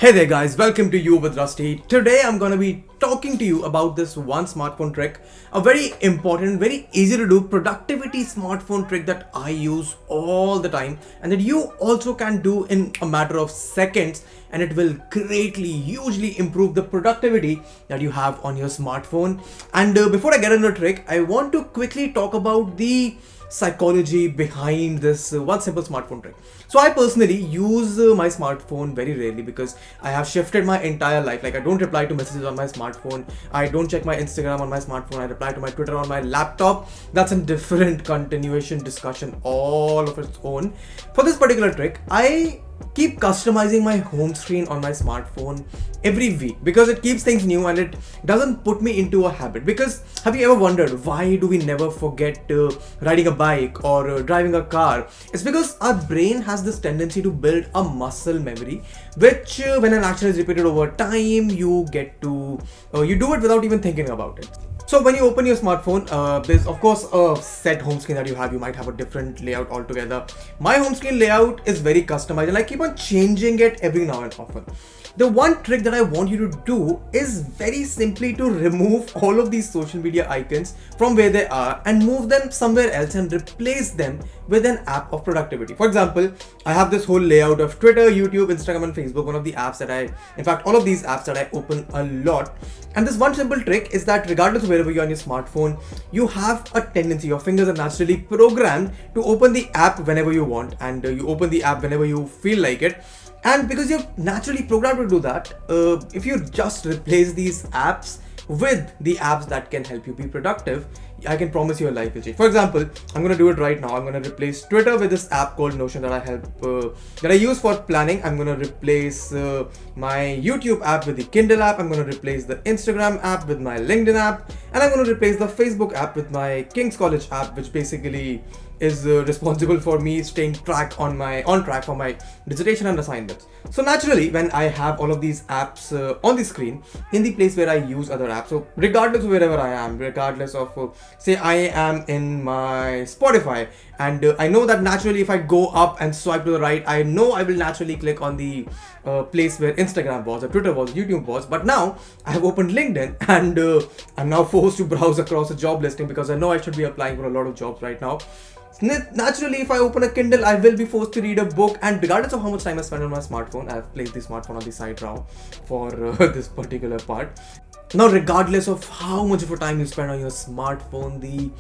Hey there guys, welcome to You with Rusty. Today I'm gonna be talking to you about this one smartphone trick, a very important, very easy to do productivity smartphone trick that I use all the time and that you also can do in a matter of seconds, and it will greatly, hugely improve the productivity that you have on your smartphone. And before I get into the trick, I want to quickly talk about the psychology behind this one simple smartphone trick. So I personally use my smartphone very rarely because I have shifted my entire life. Like, I don't reply to messages on my smartphone, I don't check my Instagram on my smartphone, I reply to my Twitter on my laptop. That's a different continuation discussion all of its own. For this particular trick, I keep customizing my home screen on my smartphone every week because it keeps things new and it doesn't put me into a habit. Because have you ever wondered why do we never forget riding a bike or driving a car? It's because our brain has this tendency to build a muscle memory, which when an action is repeated over time, you get to you do it without even thinking about it. So when you open your smartphone, there's of course a set home screen that you have. You might have a different layout altogether. My home screen layout is very customized and I keep on changing it every now and often. The one trick that I want you to do is very simply to remove all of these social media icons from where they are and move them somewhere else and replace them with an app of productivity. For example, I have this whole layout of Twitter, YouTube, Instagram and Facebook, one of the apps that in fact, all of these apps that I open a lot. And this one simple trick is that regardless of wherever you're on your smartphone, you have a tendency, your fingers are naturally programmed to open the app whenever you want, and you open the app whenever you feel like it. And because you're naturally programmed to do that, if you just replace these apps with the apps that can help you be productive, I can promise your life will change. For example, I'm going to do it right now. I'm going to replace Twitter with this app called Notion that I use for planning. I'm going to replace my YouTube app with the Kindle app. I'm going to replace the Instagram app with my LinkedIn app, and I'm going to replace the Facebook app with my King's College app, which basically is responsible for me staying on track for my dissertation and assignments. So naturally, when I have all of these apps on the screen in the place where I use other apps, so regardless of wherever I am, regardless of say I am in my Spotify, and I know that naturally if I go up and swipe to the right, I know I will naturally click on the place where Instagram was, or Twitter was, YouTube was. But now I have opened LinkedIn and I'm now forced to browse across a job listing because I know I should be applying for a lot of jobs right now. Naturally, if I open a Kindle, I will be forced to read a book, and regardless of how much time I spend on my smartphone, I have placed the smartphone on the side now for this particular part. Now, regardless of how much of a time you spend on your smartphone, the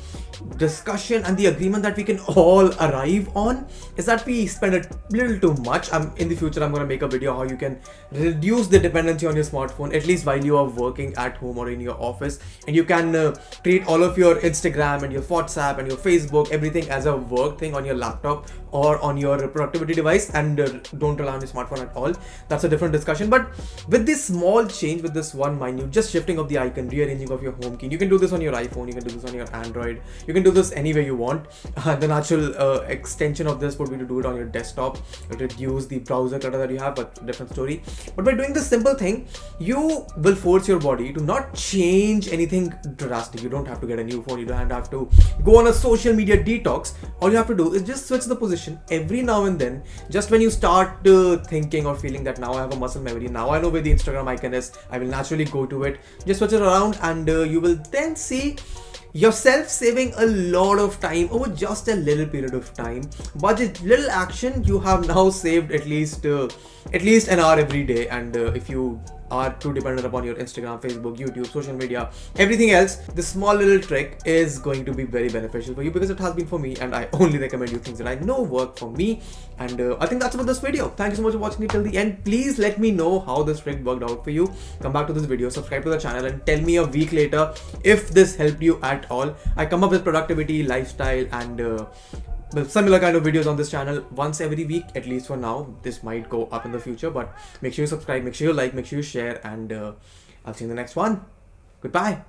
discussion and the agreement that we can all arrive on is that we spend a little too much. In the future, I'm going to make a video how you can reduce the dependency on your smartphone, at least while you are working at home or in your office, and you can treat all of your Instagram and your WhatsApp and your Facebook, everything as a work thing on your laptop or on your productivity device, and don't rely on your smartphone at all. That's a different discussion. But with this small change, with this one minute, just shifting of the icon, rearranging of your home key, you can do this on your iPhone, you can do this on your Android, you can do this anywhere you want. The natural extension of this would be to do it on your desktop, reduce the browser clutter that you have, but different story. But by doing this simple thing, you will force your body to not change anything drastic. You don't have to get a new phone, you don't have to go on a social media detox. All you have to do is just switch the position every now and then. Just when you start thinking or feeling that now I have a muscle memory, now I know where the Instagram icon is, I will naturally go to it. Just switch it around and you will then see yourself saving a lot of time over just a little period of time. But this little action, you have now saved at least an hour every day. And if you are too dependent upon your Instagram, Facebook, YouTube, social media, everything else, this small little trick is going to be very beneficial for you, because it has been for me, and I only recommend you things that I know work for me. And I think that's about this video. Thank you so much for watching it till the end. Please let me know how this trick worked out for you. Come back to this video, subscribe to the channel, and tell me a week later if this helped you at all. I come up with productivity, lifestyle, and similar kind of videos on this channel once every week, at least for now. This might go up in the future, but make sure you subscribe, make sure you like, make sure you share, and I'll see you in the next one. Goodbye.